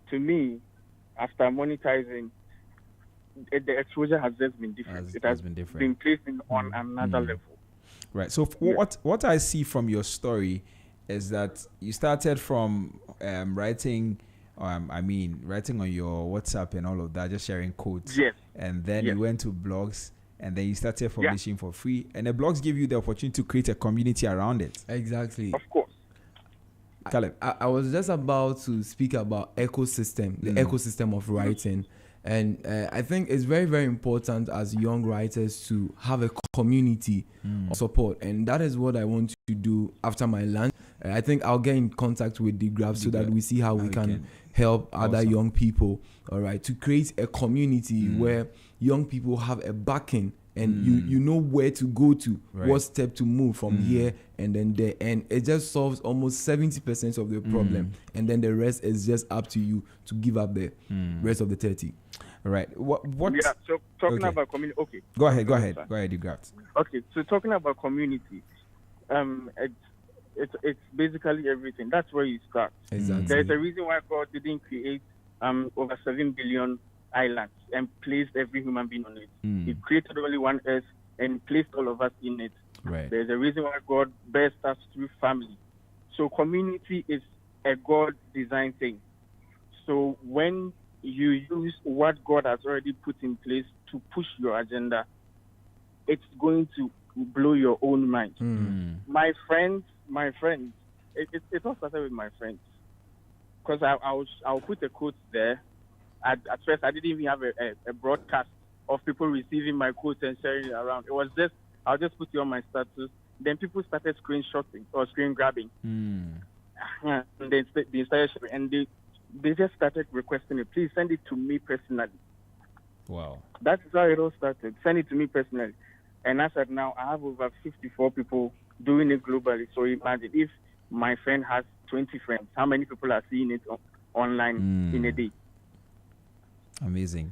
to me, after monetizing, the exposure has just been different. It has been placed on another level. Right. So what I see from your story is that you started from writing on your WhatsApp and all of that, just sharing codes. Yes. And then you went to blogs, and then you started publishing for free. And the blogs give you the opportunity to create a community around it. Exactly. Of course. Caleb. I was just about to speak about ecosystem, the ecosystem of writing. And I think it's very, very important as young writers to have a community of support. And that is what I want to do after my launch. I think I'll get in contact with DeGraft so that we see how we can help other young people, all right, to create a community where young people have a backing and you know where to go to, what step to move from here and then there. And it just solves almost 70% of the problem. And then the rest is just up to you to give up the rest of the 30. Right. What? Yeah, so talking about community, okay. Go ahead, you grabbed. Okay, so talking about community, it's basically everything. That's where you start. Exactly. There's a reason why God didn't create over 7 billion islands and placed every human being on it. He created only one earth and placed all of us in it. Right. There's a reason why God birthed us through family. So community is a God-designed thing. So when you use what God has already put in place to push your agenda, it's going to blow your own mind. My friends, it all started with my friends. Because I'll put a quote there. At first, I didn't even have a broadcast of people receiving my quotes and sharing it around. It was just, I'll just put it on my status. Then people started screenshotting or screen grabbing. And they started sharing. And they just started requesting it. Please send it to me personally. Wow. That's how it all started. Send it to me personally. And as of now, I have over 54 people doing it globally. So imagine if my friend has 20 friends, how many people are seeing it online in a day? Amazing.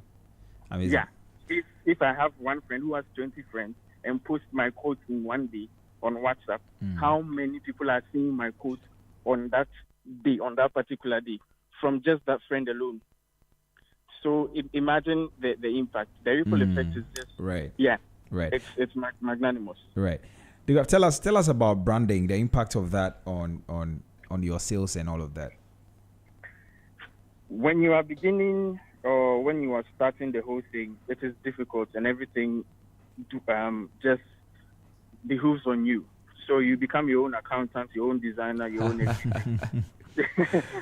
Yeah. If I have one friend who has 20 friends and post my quotes in one day on WhatsApp, how many people are seeing my quotes on that day, on that particular day, from just that friend alone? So imagine the impact. The ripple effect is just right. Yeah. Right. It's magnanimous. Right. Tell us about branding, the impact of that on your sales and all of that. When you are beginning or when you are starting the whole thing, it is difficult and everything just behooves on you. So you become your own accountant, your own designer, your own everything.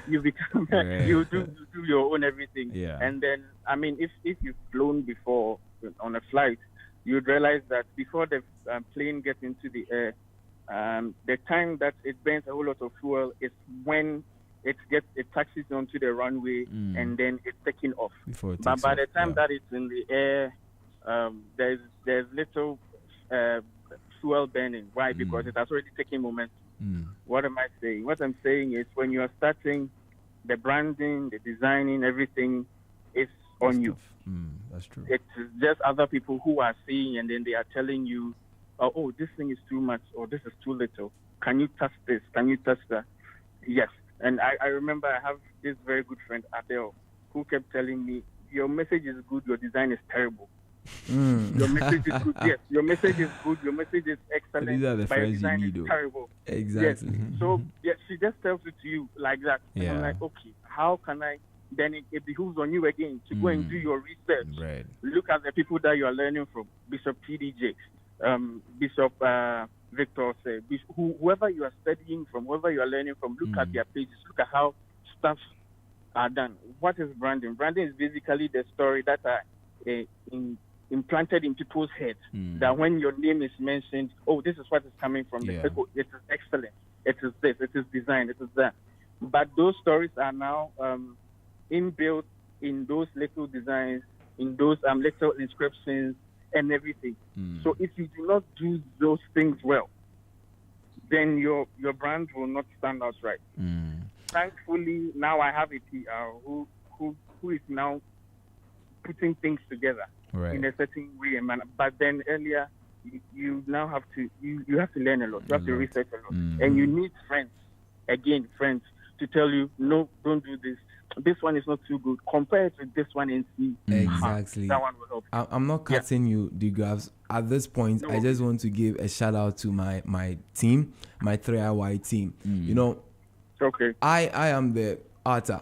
You become you do your own everything. Yeah. And then if you've flown before on a flight, you'd realize that before the plane gets into the air, the time that it burns a whole lot of fuel is when it taxis onto the runway and then it's taking off. But by the time that it's in the air, there's little fuel burning. Why? Because it has already taken momentum. What am I saying? What I'm saying is when you are starting, the branding, the designing, everything is on you. That's true. It's just other people who are seeing, and then they are telling you, oh, this thing is too much, or this is too little. Can you touch this? Can you touch that? Yes. And I remember I have this very good friend, Adele, who kept telling me, your message is good, your design is terrible. Your message is good. Yes, your message is good, your message is excellent. These are the but your friends design you need, is though. terrible. Exactly. Yes. So she just tells it to you like that. Yeah. And I'm like, okay, how can I? Then it behooves on you again to go and do your research. Right. Look at the people that you are learning from, Bishop PDJ, Bishop Victor, whoever you are studying from, whoever you are learning from, look at their pages, look at how stuff are done. What is branding? Branding is basically the story that are implanted in people's heads, that when your name is mentioned, oh, this is what is coming from the people. It is excellent. It is this. It is design. It is that. But those stories are now inbuilt in those little designs, in those little inscriptions and everything. So if you do not do those things well, then your brand will not stand out right. Thankfully, now I have a PR who is now putting things together in a certain way and manner. But then earlier, you now have to you have to learn a lot. You have to research a lot, and you need friends to tell you, no, don't do this. This one is not too good. Compare it with this one and see. Exactly. That one will help. I'm not cutting you, Degraves. At this point, I just want to give a shout out to my team, my 3IY team. You know, okay. I am the author,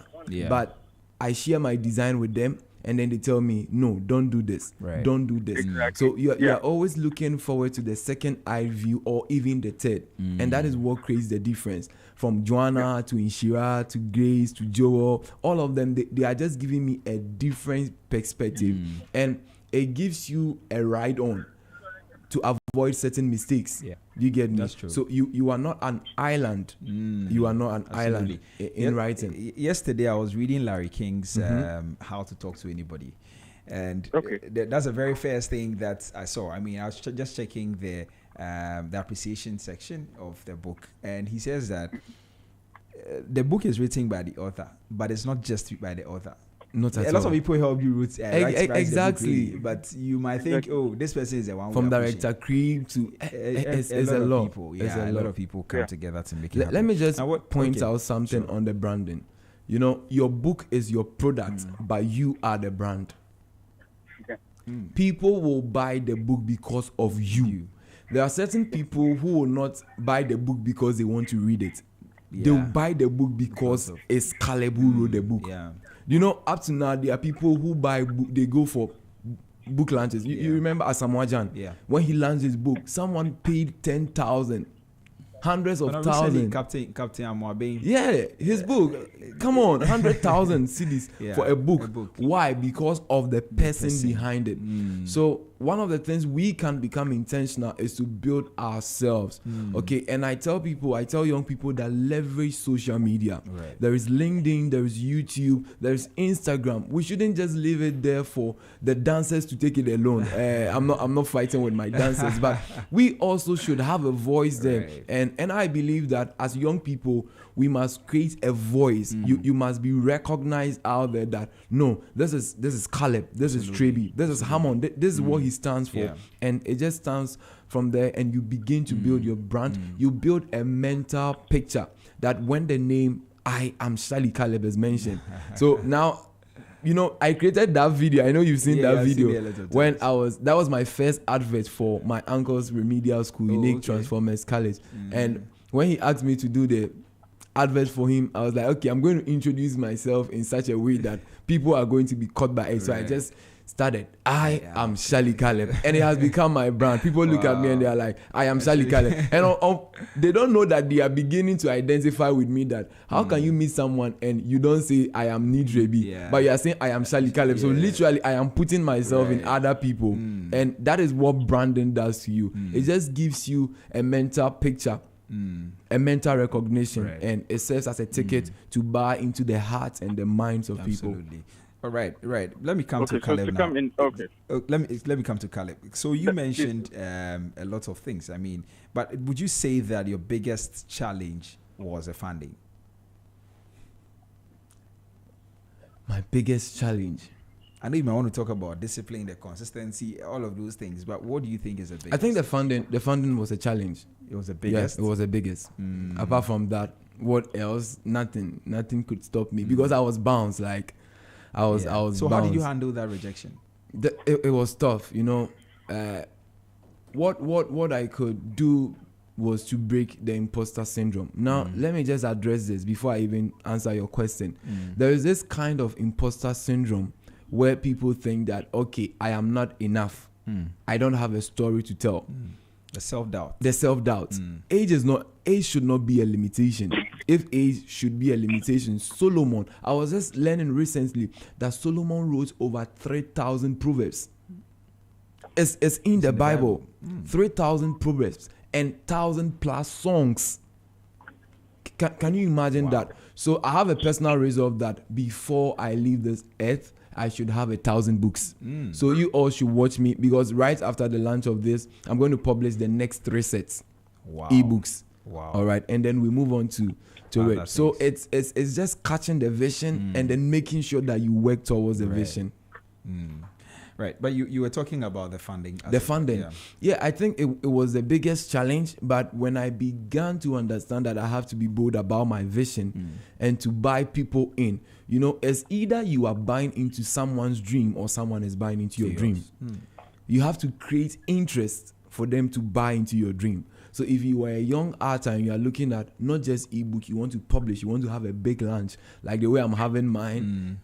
but I share my design with them. And then they tell me, no, don't do this. Right. Don't do this. Exactly. So you're always looking forward to the second eye view or even the third. And that is what creates the difference. From Joanna to Inshira to Grace to Joel, all of them, they are just giving me a different perspective. And it gives you a ride on to avoid certain mistakes. You get me? That's true. So you are not an island. You are not an island in writing. Yesterday I was reading Larry King's How to Talk to Anybody. And that's the very first thing that I saw. I mean, I was just checking the appreciation section of the book. And he says that the book is written by the author, but it's not just by the author. Not at a all. lot of people help you write exactly, the book, but you might think, oh, this person is the one. From director Creed to it's a lot of people. A lot of people come together to make it happen. Let me just point out something on the branding. You know, your book is your product, but you are the brand. People will buy the book because of you. There are certain people who will not buy the book because they want to read it. They'll buy the book because it's Caleb who wrote the book. You know, up to now, there are people who buy book, they go for book launches. You remember Asamoah Gyan? When he launched his book, someone paid 10,000, hundreds of thousands. Captain Amoabe. Yeah, his book. Come on, 100,000 cedis for a book. Why? Because of the person behind it. So one of the things we can become intentional is to build ourselves. Okay, and I tell young people that leverage social media. There is LinkedIn, there is YouTube, there is Instagram. We shouldn't just leave it there for the dancers to take it alone. I'm not fighting with my dancers, but we also should have a voice there. And I believe that as young people, we must create a voice. You must be recognized out there that no, this is Caleb, this is Trebi, this is Hammond, this is what he stands for. And it just stands from there, and you begin to build your brand. You build a mental picture that when the name I am Shali Caleb is mentioned. So now, you know, I created that video. I know you've seen that video. When that was my first advert for my uncle's remedial school, Unique Transformers College. And when he asked me to do advert for him, I was like, okay, I'm going to introduce myself in such a way that people are going to be caught by it. So I just started, I am Charlie Caleb, and it has become my brand. People look at me and they are like, I am Charlie Caleb, and they don't know that they are beginning to identify with me. That how can you meet someone and you don't say I am Nidrebi, but you are saying I am Charlie Caleb. So literally, I am putting myself in other people, and that is what branding does to you. It just gives you a mental picture. A mental recognition, and it serves as a ticket to buy into the hearts and the minds of people. All right. Let me come to Caleb now. Let me come to Caleb. So you mentioned a lot of things. I mean, but would you say that your biggest challenge was the funding? My biggest challenge. I know you might want to talk about discipline, the consistency, all of those things, but what do you think is the biggest? I think the funding was a challenge. It was the biggest? Yes, it was the biggest. Apart from that, what else? Nothing could stop me because I was bounced. Like, I was So bounced. how did you handle that rejection? It was tough, you know. What I could do was to break the imposter syndrome. Now, let me just address this before I even answer your question. There is this kind of imposter syndrome where people think that, okay, I am not enough. I don't have a story to tell. The self-doubt. Age should not be a limitation. If age should be a limitation, Solomon, I was just learning recently that Solomon wrote over 3,000 proverbs. It's in the Bible. 3,000 proverbs and 1,000+ songs. Can you imagine that? So I have a personal resolve that before I leave this earth, I should have 1,000 books. So you all should watch me, because right after the launch of this, I'm going to publish the next 3 sets. Ebooks. All right, and then we move on to it. So it's just catching the vision and then making sure that you work towards the vision. Right, but you were talking about the funding. Yeah, I think it was the biggest challenge. But when I began to understand that I have to be bold about my vision and to buy people in, you know, it's either you are buying into someone's dream or someone is buying into your dream. You have to create interest for them to buy into your dream. So if you are a young author and you are looking at not just ebook, you want to publish, you want to have a big launch, like the way I'm having mine,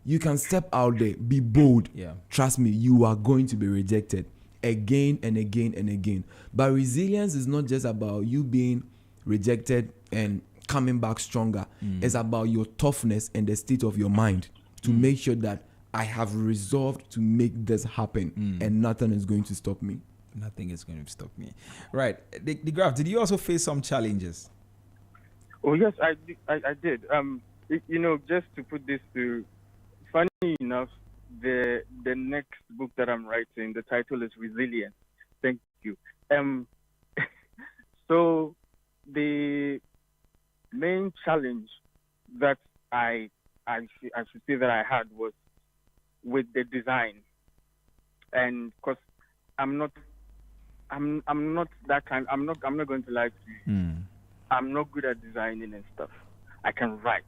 you can step out there, be bold. Trust me, you are going to be rejected again and again and again. But resilience is not just about you being rejected and coming back stronger. It's about your toughness and the state of your mind to make sure that I have resolved to make this happen and nothing is going to stop me. Nothing is going to stop me. Right. The Graph, did you also face some challenges? Oh, yes, I did. You know, just to put this to, funny enough, the next book that I'm writing, the title is Resilient. Thank you. So the main challenge that I should say that I had was with the design, and because I'm not that kind. I'm not going to lie to you. I'm not good at designing and stuff. I can write.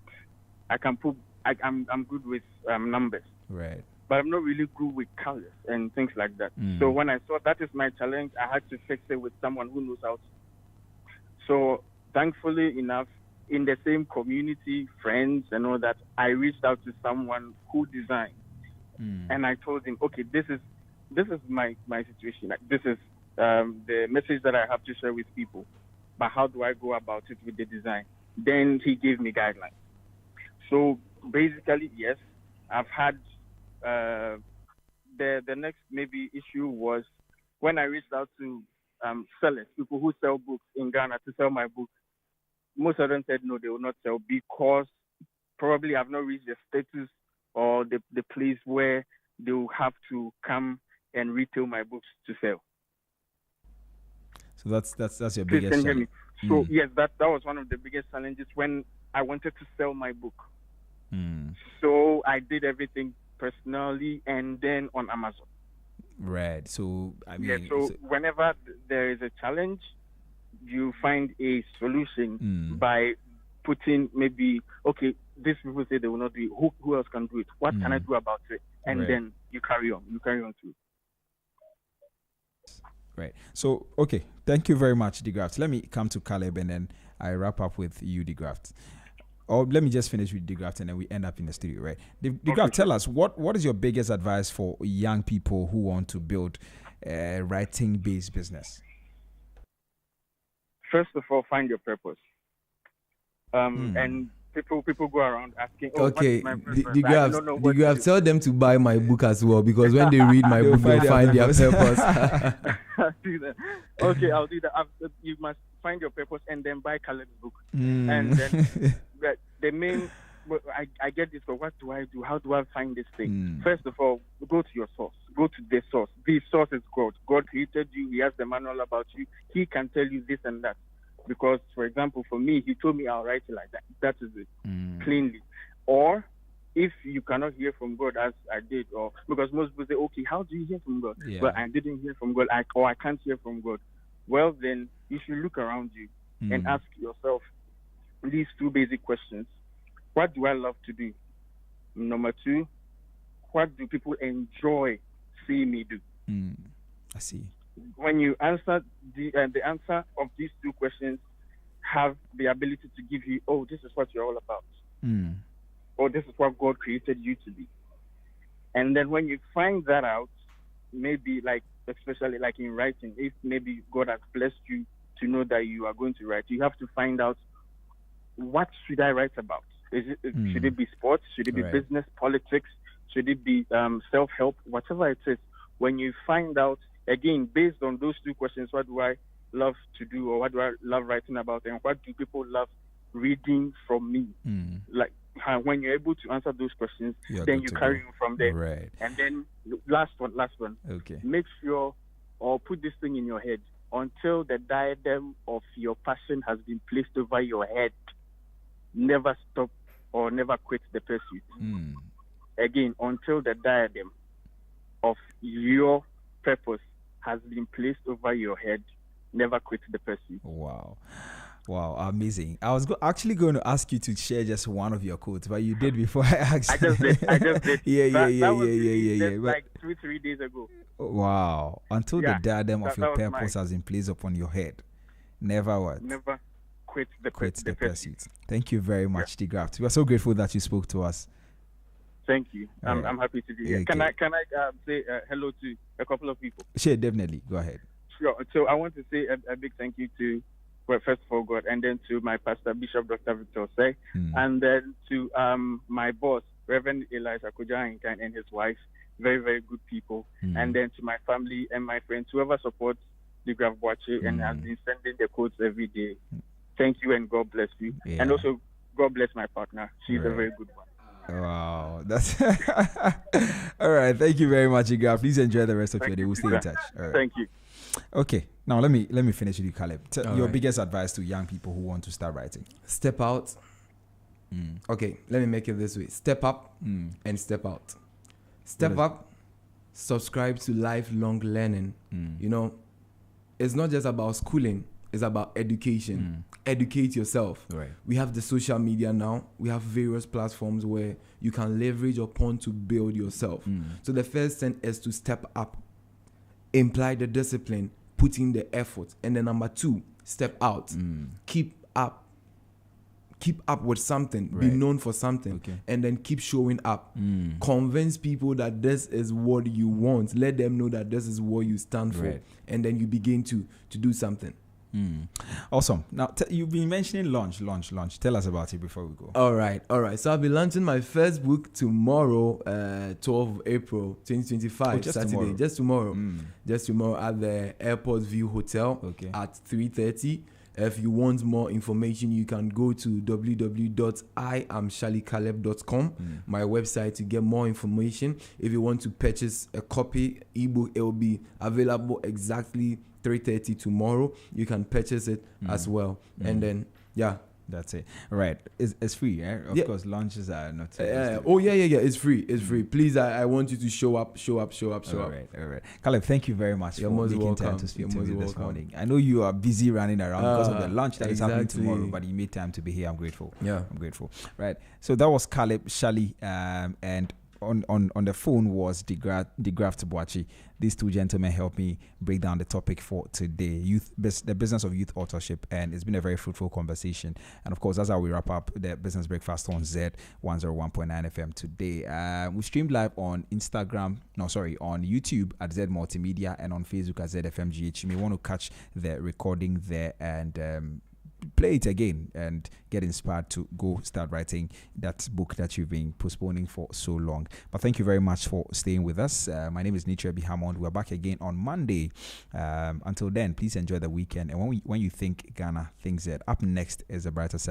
I can put. I'm good with numbers. Right. But I'm not really good with colors and things like that. So when I saw that is my challenge, I had to fix it with someone who knows how to. So thankfully enough, in the same community, friends and all that, I reached out to someone who designed, and I told him, okay, this is my situation. Like, this is the message that I have to share with people. But how do I go about it with the design? Then he gave me guidelines. So basically, yes, I've had the next maybe issue was when I reached out to sellers, people who sell books in Ghana to sell my book. Most of them said no, they will not sell because probably I've not reached the status or the place where they will have to come and retail my books to sell. So that's your biggest challenge. So yes, that was one of the biggest challenges when I wanted to sell my book. So I did everything personally and then on Amazon. Right. So I mean, so whenever there is a challenge, you find a solution by putting maybe, okay, these people say they will not do it. Who else can do it? What can I do about it? And then you carry on. You carry on too. Right. So, okay. Thank you very much, DeGraft. Let me come to Caleb and then I wrap up with you, DeGraft. Or let me just finish with DeGraft and then we end up in the studio, right? DeGraft, tell us, what is your biggest advice for young people who want to build a writing-based business? First of all, find your purpose. And people go around asking, okay, DeGraft, tell them to buy my book as well, because when they read my book, they'll find their purpose. I'll do that. Okay, I'll do that. You must find your purpose and then buy Caleb's book. And then the main, I get this, but what do I do? How do I find this thing? First of all, go to your source. Go to the source. The source is God. God created you. He has the manual about you. He can tell you this and that. Because, for example, for me, he told me I'll write it like that. That is it, plainly. Or if you cannot hear from God, as I did, or because most people say, okay, how do you hear from God? Yeah. Well, I didn't hear from God, or I can't hear from God. Well, then you should look around you and ask yourself these two basic questions. What do I love to do? Number two, what do people enjoy seeing me do? I see. When you answer the answer of these two questions have the ability to give you, oh, this is what you're all about. Or this is what God created you to be. And then when you find that out, maybe especially in writing, if maybe God has blessed you to know that you are going to write, you have to find out, what should I write about? Should it be sports? Should it be business, politics? Should it be self-help? Whatever it is, when you find out, again, based on those two questions, what do I love to do, or what do I love writing about, and what do people love reading from me? When you're able to answer those questions, then you carry on from there. Right. And then last one. Okay. Make sure, or put this thing in your head, until the diadem of your passion has been placed over your head, never stop or never quit the pursuit. Again, until the diadem of your purpose has been placed over your head, never quit the pursuit. Wow, amazing. I was actually going to ask you to share just one of your quotes, but you did before I asked. I just did. Yeah. Like 2-3 days ago. Wow. Until the diadem of your purpose has been placed upon your head, never what? Never quit the pursuit. Thank you very much, DeGraft. We are so grateful that you spoke to us. Thank you. I'm happy to be here. Okay. Can I say hello to a couple of people? Sure, definitely. Go ahead. Sure. So I want to say a big thank you to, well, first of all, God, and then to my pastor, Bishop Dr. Victor Say, and then to my boss, Reverend Eliza Kujahinkan, and his wife, very, very good people, and then to my family and my friends, whoever supports the Graf Boache and has been sending the quotes every day. Thank you, and God bless you. Yeah. And also, God bless my partner. She's a very good one. Wow, that's all right. Thank you very much, Iga. Please enjoy the rest of your day. We'll stay in touch. All right. Thank you. Okay, now let me finish with you, Caleb. Your biggest advice to young people who want to start writing. Step out. Okay, let me make it this way. Step up and step out. Step up, subscribe to lifelong learning. You know, it's not just about schooling, it's about education. Educate yourself. Right. We have the social media now. We have various platforms where you can leverage upon to build yourself. So the first thing is to step up, imply the discipline, put in the effort. And then number two, step out. Keep up with something. Be known for something. Okay. And then keep showing up. Convince people that this is what you want. Let them know that this is what you stand for. And then you begin to do something. Awesome. Now, you've been mentioning launch. Tell us about it before we go. All right. So I'll be launching my first book tomorrow, 12th April 2025, Saturday. Just tomorrow at the Airport View Hotel at 3:30. If you want more information, you can go to www.iamshalicaleb.com, my website, to get more information. If you want to purchase a copy, ebook, it will be available exactly 3:30 tomorrow. You can purchase it as well. And then, that's it. Right. It's free, eh? Of course, launches are not. It's free. It's free. Please, I want you to show up. All right. Caleb, thank you very much for making time to speak to me this morning. I know you are busy running around because of the launch that is happening tomorrow, but you made time to be here. I'm grateful. Yeah. I'm grateful. Right. So that was Caleb Shali, and on the phone was DeGraft Boachi. These two gentlemen helped me break down the topic for today, the business of youth authorship, and it's been a very fruitful conversation. And of course, that's how we wrap up the Business Breakfast on Z 101.9 FM today. We streamed live on on YouTube at Z Multimedia and on Facebook at ZFMGH. You may want to catch the recording there and play it again and get inspired to go start writing that book that you've been postponing for so long. But thank you very much for staying with us. My name is Nitra B. Hammond. We're back again on Monday. Until then, please enjoy the weekend. And when you think Ghana, things that up next is a brighter side.